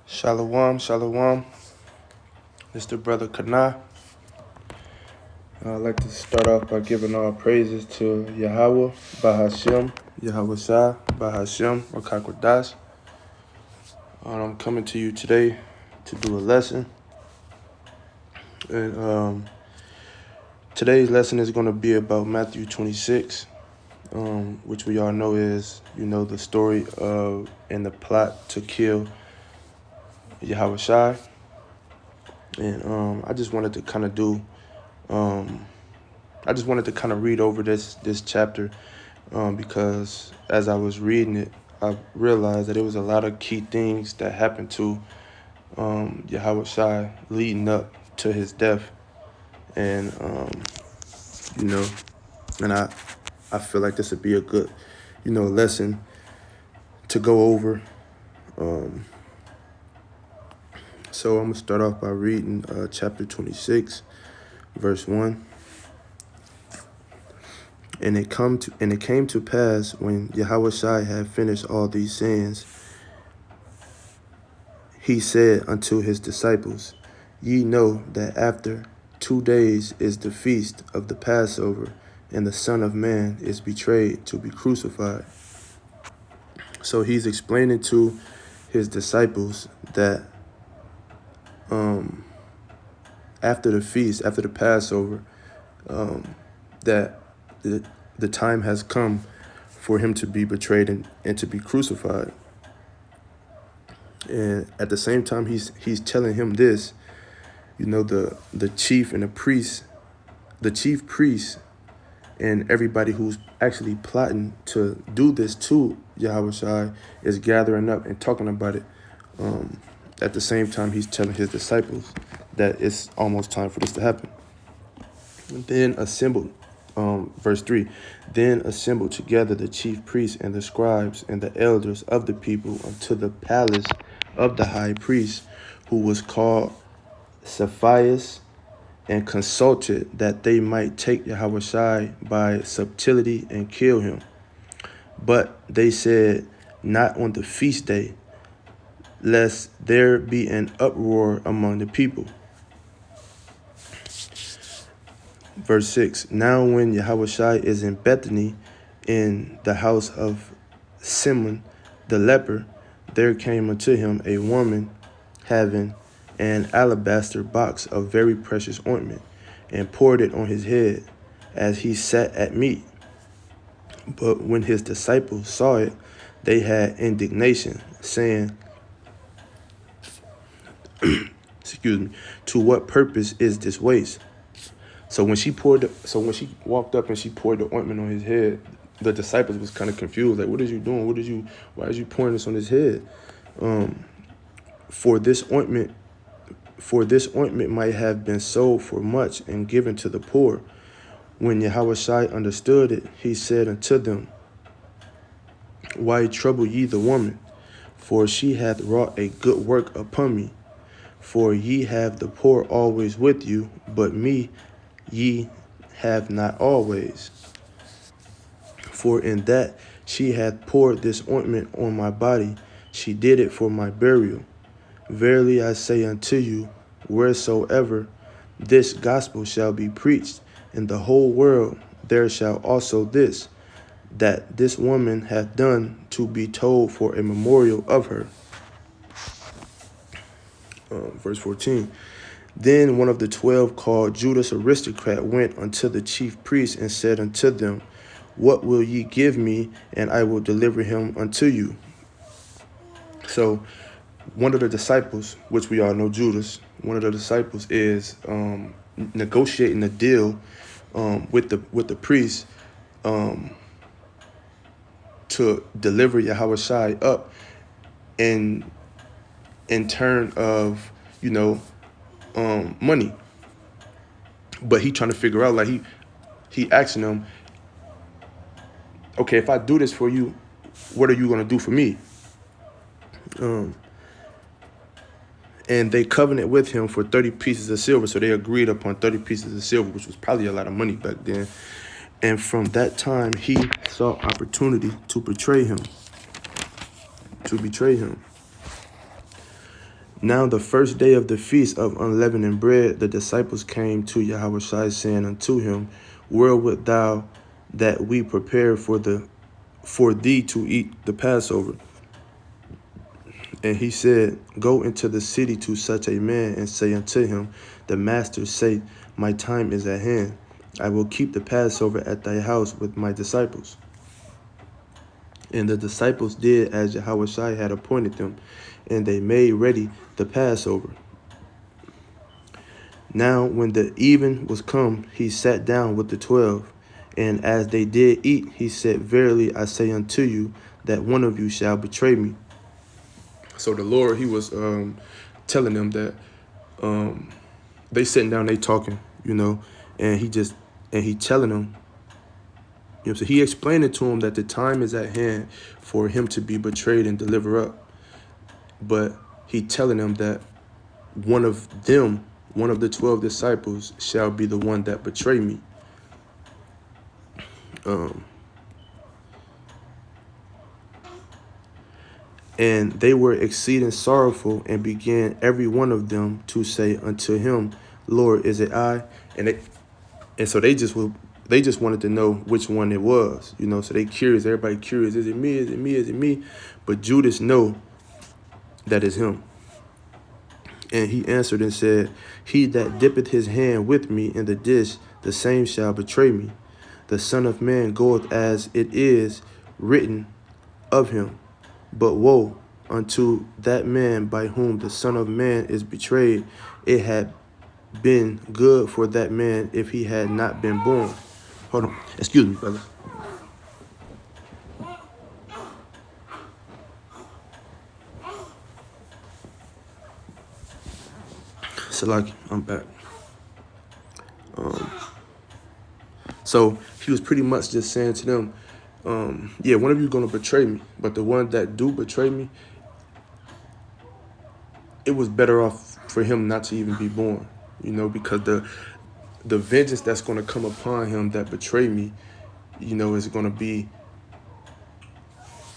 Shalom, shalom. It's the brother Kana. I'd like to start off by giving all praises to Yahweh, Bahashem, Yahweh Shai, Bahashem, Rakakwadash. I'm coming to you today to do a lesson. And today's lesson is going to be about Matthew 26, which we all know is, the story of and the plot to kill Yahweh Shai. And I just wanted to kind of read over this chapter because as I was reading it, I realized that there was a lot of key things that happened to Yahweh Shai leading up to his death. And, and I feel like this would be a good, lesson to go over. So I'm going to start off by reading chapter 26, verse 1. And it came to pass when Yahweh Shai had finished all these sayings, he said unto his disciples, Ye know that after 2 days is the feast of the Passover, and the Son of Man is betrayed to be crucified. So he's explaining to his disciples that after the feast, after the Passover, that the time has come for him to be betrayed and to be crucified. And at the same time, he's telling him this, the chief and the chief priest and everybody who's actually plotting to do this to Yahweh Shai is gathering up and talking about it. At the same time, he's telling his disciples that it's almost time for this to happen. And then assembled, verse 3, then assembled together the chief priests and the scribes and the elders of the people unto the palace of the high priest, who was called Cephius, and consulted that they might take Yahweh Shai by subtlety and kill him. But they said, not on the feast day, lest there be an uproar among the people. Verse 6, now when Yahweh Shai is in Bethany, in the house of Simon the leper, there came unto him a woman having an alabaster box of very precious ointment, and poured it on his head as he sat at meat. But when his disciples saw it, they had indignation, saying, to what purpose is this waste? So when she walked up and she poured the ointment on his head, the disciples was kind of confused, like, what are you doing? Why are you pouring this on his head? For this ointment might have been sold for much and given to the poor. When Yahweh Shai understood it, he said unto them, Why trouble ye the woman? For she hath wrought a good work upon me. For ye have the poor always with you, but me ye have not always. For in that she hath poured this ointment on my body, she did it for my burial. Verily I say unto you, wheresoever this gospel shall be preached in the whole world, there shall also this, that this woman hath done, to be told for a memorial of her. Verse 14. Then one of the 12, called Judas Aristocrat, went unto the chief priests and said unto them, What will ye give me, and I will deliver him unto you? So one of the disciples, which we all know Judas, one of the disciples is negotiating a deal with the priest to deliver Yahweh Shai up in turn of money. But he trying to figure out, like, he asking them, okay, if I do this for you, what are you gonna do for me? And they covenanted with him for 30 pieces of silver. So they agreed upon 30 pieces of silver, which was probably a lot of money back then. And from that time, he saw opportunity to betray him. Now the first day of the feast of unleavened bread, the disciples came to Yahushua, saying unto him, Where wilt thou that we prepare for thee to eat the Passover? And he said, Go into the city to such a man, and say unto him, The master saith, My time is at hand. I will keep the Passover at thy house with my disciples. And the disciples did as Yahushua had appointed them, and they made ready the Passover. Now when the even was come, he sat down with the 12. And as they did eat, he said, Verily I say unto you, that one of you shall betray me. So the Lord, he was telling them that they sitting down, they talking, and he telling them, so he explained it to him that the time is at hand for him to be betrayed and deliver up. But he telling them that one of the 12 disciples shall be the one that betray me. And they were exceeding sorrowful, and began every one of them to say unto him, Lord, is it I? And so they just wanted to know which one it was, so they curious, everybody curious, is it me, is it me, is it me? But Judas know that is him. And he answered and said, He that dippeth his hand with me in the dish, the same shall betray me. The Son of Man goeth as it is written of him. But woe unto that man by whom the Son of Man is betrayed. It had been good for that man if he had not been born. Hold on. Excuse me, brother. Salaki, I'm back. So he was pretty much just saying to them, one of you going to betray me, but the one that do betray me, it was better off for him not to even be born, because the vengeance that's going to come upon him that betray me, is going to be,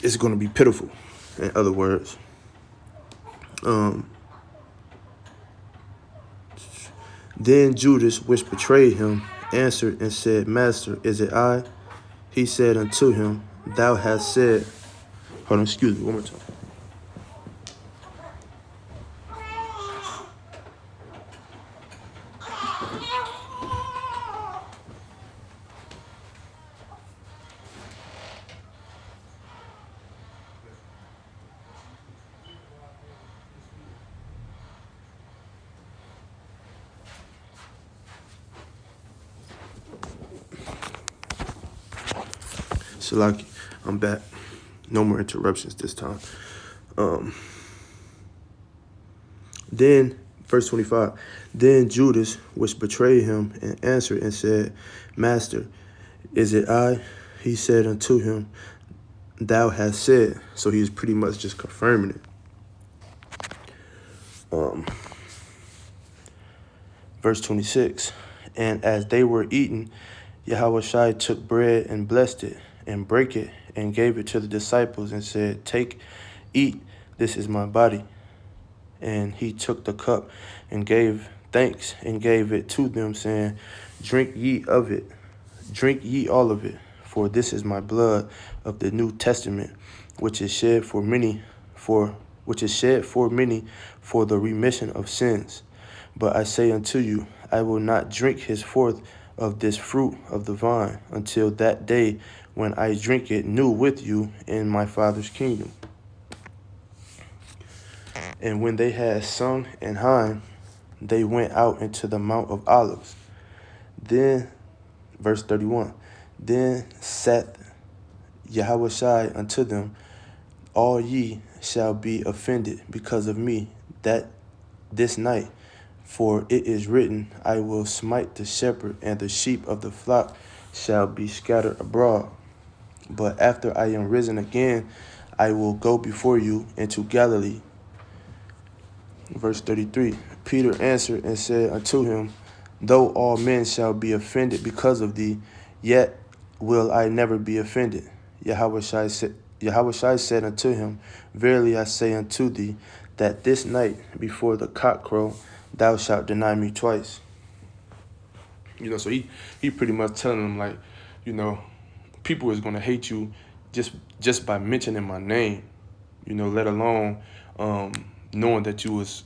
it's going to be pitiful, in other words. Then Judas, which betrayed him, answered and said, Master, is it I? He said unto him, Thou hast said. Hold on, excuse me, one more time. Salaki, I'm back. No more interruptions this time. Then, verse 25, Then Judas, which betrayed him, and answered and said, Master, is it I? He said unto him, Thou hast said. So he's pretty much just confirming it. Verse 26, And as they were eating, Yahushua took bread and blessed it, and brake it, and gave it to the disciples, and said, Take, eat, this is my body. And he took the cup, and gave thanks, and gave it to them, saying, Drink ye of it, drink ye all of it, for this is my blood of the New Testament, which is shed for many for the remission of sins. But I say unto you, I will not drink henceforth of this fruit of the vine until that day when I drink it new with you in my Father's kingdom. And when they had sung an hymn, they went out into the Mount of Olives. Then, verse 31, Then saith Yahushua unto them, All ye shall be offended because of me that this night. For it is written, I will smite the shepherd, and the sheep of the flock shall be scattered abroad. But after I am risen again, I will go before you into Galilee. Verse 33, Peter answered and said unto him, Though all men shall be offended because of thee, yet will I never be offended. Yahushua said unto him, Verily I say unto thee, that this night before the cock crow, thou shalt deny me twice. So he pretty much telling them, like, you know, people is gonna hate you just by mentioning my name, let alone knowing that you was,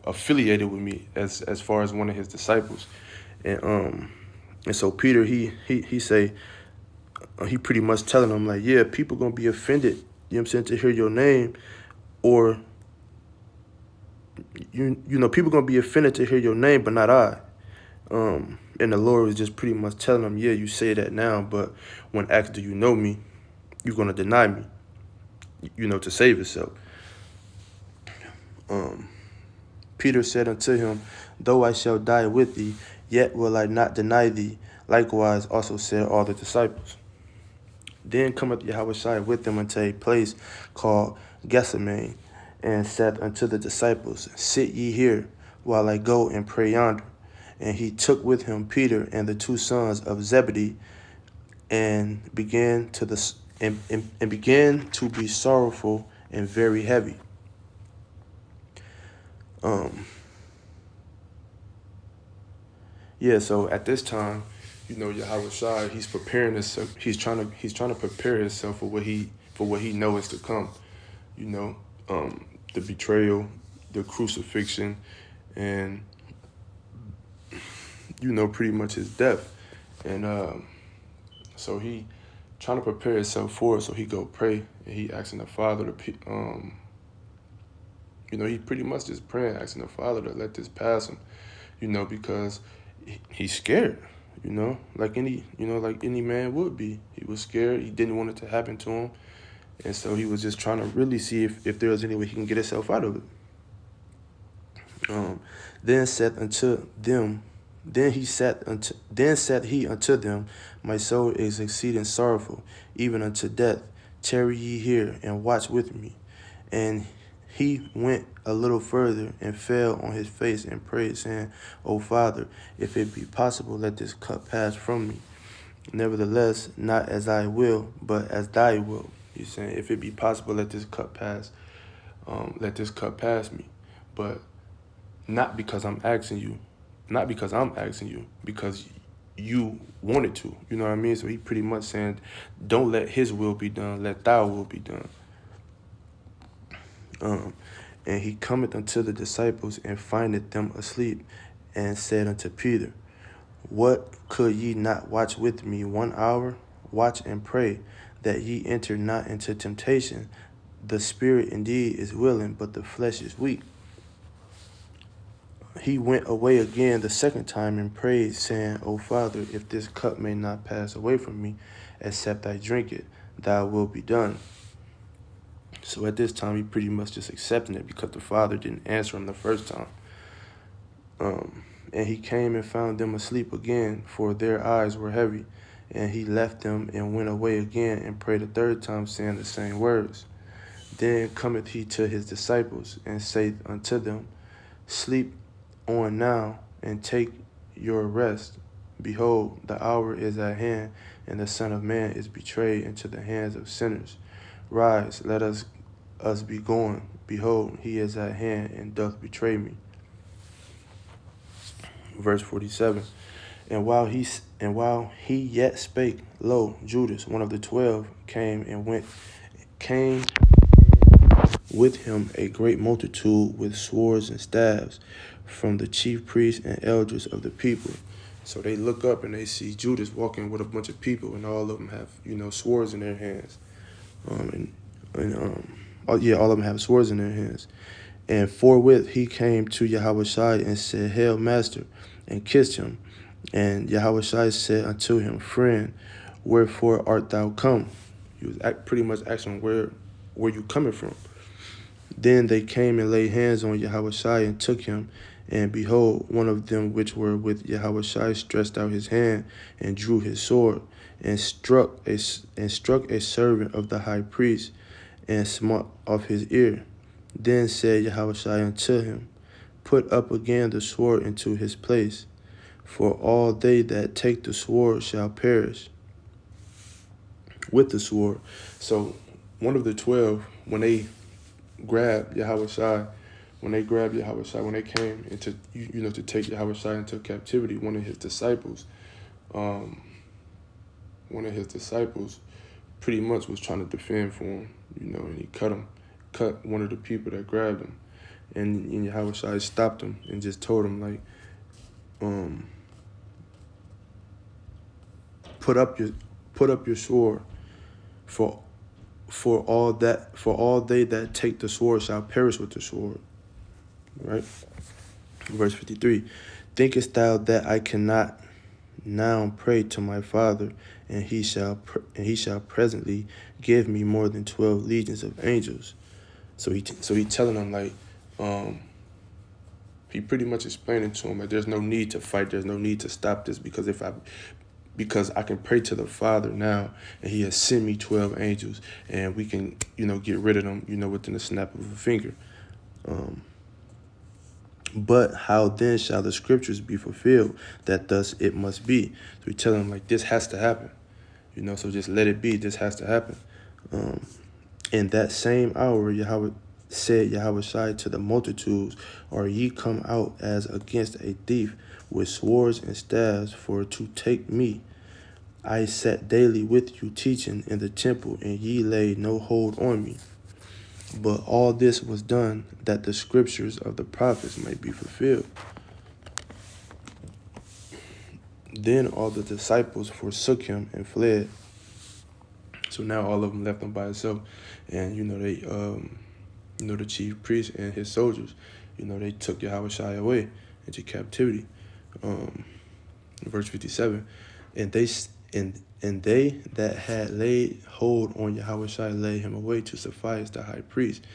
affiliated with me as far as one of his disciples. And so Peter, he say, he pretty much telling them, like, yeah, people gonna be offended, to hear your name, or people gonna be offended to hear your name, but not I. And the Lord was just pretty much telling them, yeah, you say that now, but when asked, do you know me, you're gonna deny me, to save yourself. Peter said unto him, though I shall die with thee, yet will I not deny thee. Likewise also said all the disciples. Then cometh Yahushua with them unto a place called Gethsemane, and said unto the disciples, sit ye here, while I go and pray yonder. And he took with him Peter and the two sons of Zebedee, and began to be sorrowful and very heavy. So at this time, Yahushua, he's preparing himself. He's trying to prepare himself for what he knows to come. The betrayal, the crucifixion, and pretty much his death. And so he trying to prepare himself for it. So he go pray, and he asking the Father to, he pretty much just praying, asking the Father to let this pass him, because he's scared, like any man would be. He was scared. He didn't want it to happen to him. And so he was just trying to really see if there was any way he can get himself out of it. Then said he unto them, my soul is exceeding sorrowful, even unto death. Tarry ye here and watch with me. And he went a little further and fell on his face and prayed, saying, O Father, if it be possible, let this cup pass from me. Nevertheless, not as I will, but as thy will. He's saying, if it be possible, let this cup pass. Let this cup pass me. But not because I'm asking you, because you wanted to. You know what I mean? So he pretty much saying, don't let his will be done, let thy will be done. And he cometh unto the disciples and findeth them asleep, and said unto Peter, what, could ye not watch with me 1 hour? Watch and pray, that ye enter not into temptation. The spirit indeed is willing, but the flesh is weak. He went away again the second time and prayed, saying, O Father, if this cup may not pass away from me, except I drink it, thy will be done. So at this time, he pretty much just accepting it because the Father didn't answer him the first time. And he came and found them asleep again, for their eyes were heavy. And he left them and went away again and prayed a third time, saying the same words. Then cometh he to his disciples and saith unto them, sleep on now and take your rest. Behold, the hour is at hand, and the Son of Man is betrayed into the hands of sinners. Rise, let us be going. Behold, he is at hand and doth betray me. Verse 47. And while he yet spake, lo, Judas, one of the 12, came with him a great multitude with swords and staves, from the chief priests and elders of the people. So they look up and they see Judas walking with a bunch of people, and all of them have, swords in their hands. All of them have swords in their hands. And forthwith he came to Yahushua and said, Hail, Master, and kissed him. And Yahushua said unto him, Friend, wherefore art thou come? He was pretty much asking where you coming from. Then they came and laid hands on Yahushua and took him. And behold, one of them which were with Yahushua stretched out his hand and drew his sword and struck a servant of the high priest and smote off his ear. Then said Yahushua unto him, Put up again the sword into his place, for all they that take the sword shall perish with the sword. So one of the 12, when they grabbed Yahushua, when they grabbed Yahushua, when they came into, to take Yahushua into captivity, one of his disciples pretty much was trying to defend for him, and he cut one of the people that grabbed him. And Yahushua stopped him and just told him, like, put up your sword, for all they that take the sword shall perish with the sword. Right? Verse 53. Thinkest thou that I cannot now pray to my Father, and he shall presently give me more than 12 legions of angels? So he telling them, like, he pretty much explaining to him that there's no need to fight, there's no need to stop this, because I can pray to the Father now, and he has sent me 12 angels, and we can, get rid of them, within the snap of a finger. But how then shall the scriptures be fulfilled, that thus it must be? So we tell them, like, this has to happen, so just let it be. This has to happen. In that same hour, said Yahushua to the multitudes, are ye come out as against a thief with swords and staves for to take me? I sat daily with you teaching in the temple, and ye laid no hold on me. But all this was done that the scriptures of the prophets might be fulfilled. Then all the disciples forsook him and fled. So now all of them left him by himself. And, they, the chief priest and his soldiers, they took Yahushua away into captivity. Verse 57, and they that had laid hold on Yahushua led him away to Sephias the high priest,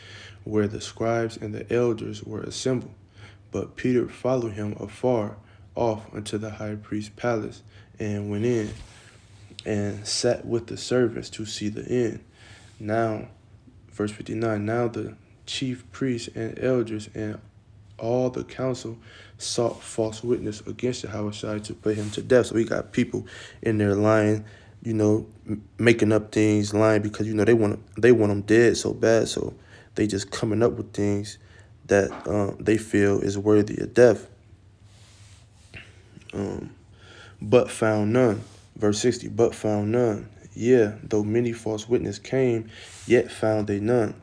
where the scribes and the elders were assembled. But Peter followed him afar off unto the high priest's palace, and went in, and sat with the servants to see the end. Now, verse 59, now the chief priests and elders and all the council sought false witness against Yahushua to put him to death. So we got people in there lying, making up things, lying because they want him dead so bad. So they just coming up with things that they feel is worthy of death. But found none. Verse 60. But found none. Yeah, though many false witnesses came, yet found they none.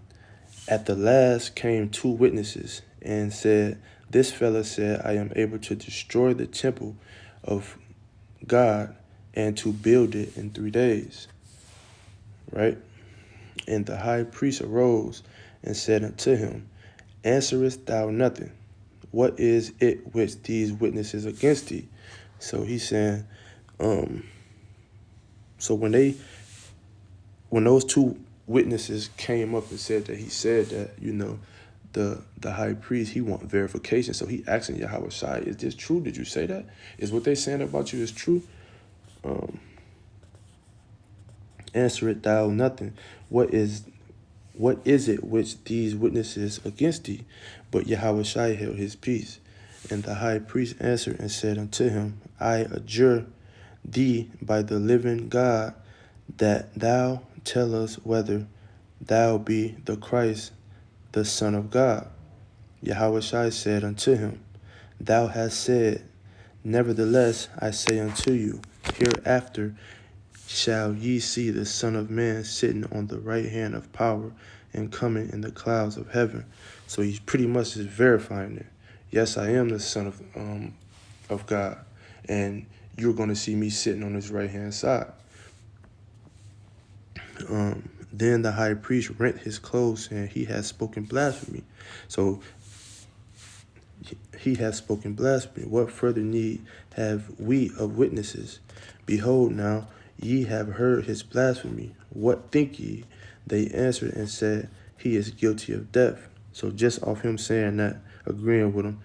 At the last came 2 witnesses, and said, this fellow said, I am able to destroy the temple of God and to build it in 3 days. Right? And the high priest arose and said unto him, answerest thou nothing? What is it which these witnesses against thee? So he's saying, so when those 2 witnesses came up and said that he said that, the high priest, he want verification. So he asking Yahushua, is this true? Did you say that? Is what they saying about you is true? Answer it thou nothing. What is it which these witnesses against thee? But Yahushua held his peace. And the high priest answered and said unto him, I adjure thee by the living God, that thou tell us whether thou be the Christ, the Son of God. Yahushua said unto him, thou hast said. Nevertheless, I say unto you, hereafter shall ye see the Son of Man sitting on the right hand of power and coming in the clouds of heaven. So he's pretty much just verifying it. Yes, I am the Son of God, and you're going to see me sitting on his right hand side. Then the high priest rent his clothes, and he has spoken blasphemy. So he has spoken blasphemy. What further need have we of witnesses? Behold, now ye have heard his blasphemy. What think ye? They answered and said, he is guilty of death. So just off him saying that, agreeing with him,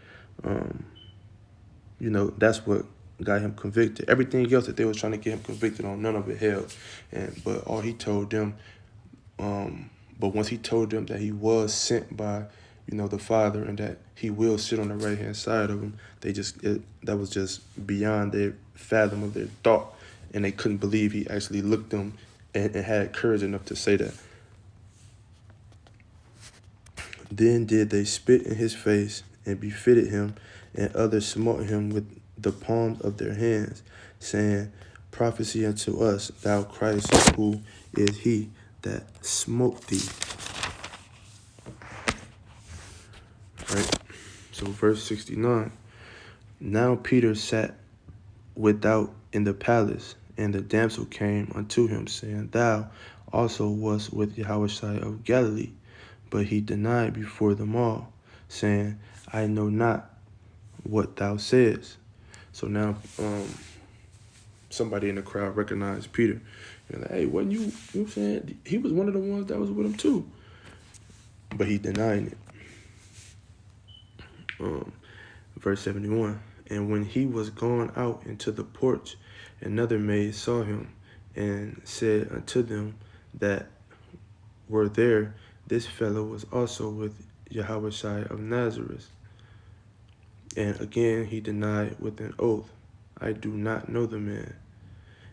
that's what got him convicted. Everything else that they was trying to get him convicted on, none of it held. But all he told them, but once he told them that he was sent by, the Father, and that he will sit on the right hand side of him, that was just beyond their fathom of their thought, and they couldn't believe he actually looked them and had courage enough to say that. Then did they spit in his face, and befitted him, and others smote him with the palms of their hands, saying, Prophesy unto us, thou Christ, who is he that smote thee? Right? So verse 69. Now Peter sat without in the palace, and the damsel came unto him, saying, Thou also wast with Yahushua of Galilee. But he denied before them all, saying, I know not what thou sayest. So now somebody in the crowd recognized Peter. And like, hey, wasn't you know what I'm saying? He was one of the ones that was with him too. But he denied it. Verse 71. And when he was gone out into the porch, another maid saw him, and said unto them that were there, This fellow was also with Yahushua of Nazareth. And again he denied with an oath, I do not know the man.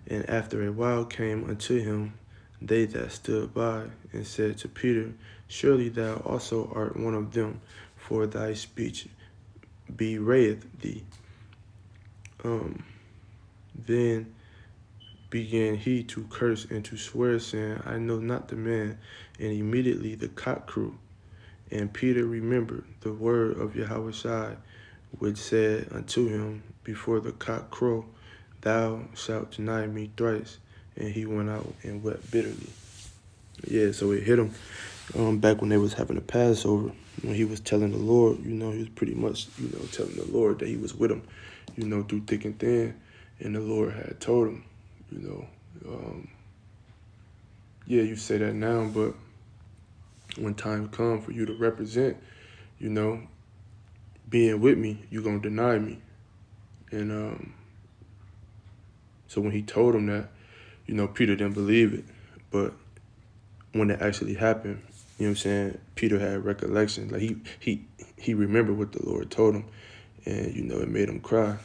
And after a while came unto him they that stood by, and said to Peter, Surely thou also art one of them, for thy speech bewrayeth thee. Then began he to curse and to swear, saying, I know not the man. And immediately the cock crew. And Peter remembered the word of Yahushua, which said unto him, Before the cock crow, thou shalt deny me thrice. And he went out and wept bitterly. Yeah, so it hit him back when they was having the Passover. When he was telling the Lord, he was pretty much, telling the Lord that he was with him, through thick and thin. And the Lord had told him, yeah, you say that now, but when time comes for you to represent, being with me, you're going to deny me. And so when he told him that, Peter didn't believe it. But when it actually happened, Peter had recollection. Like he remembered what the Lord told him, and, it made him cry.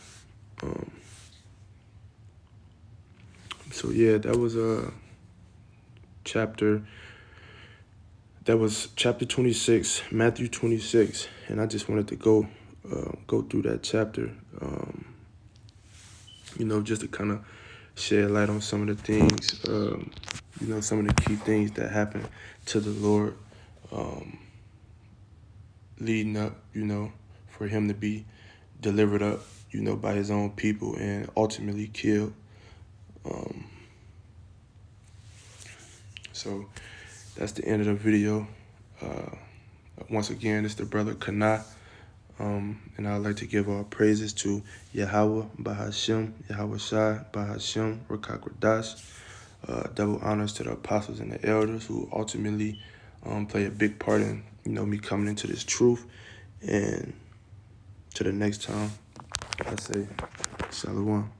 So yeah, that was chapter 26, Matthew 26, and I just wanted to go through that chapter, just to kind of shed light on some of the things, some of the key things that happened to the Lord, leading up, for him to be delivered up, by his own people and ultimately killed. So that's the end of the video. Once again, it's the brother Kana. And I'd like to give all praises to Yahweh Bahashem, Yahweh Shai Bahashem, Rakakwadash. Double honors to the apostles and the elders who ultimately play a big part in, me coming into this truth. And to the next time, I say, Shalom.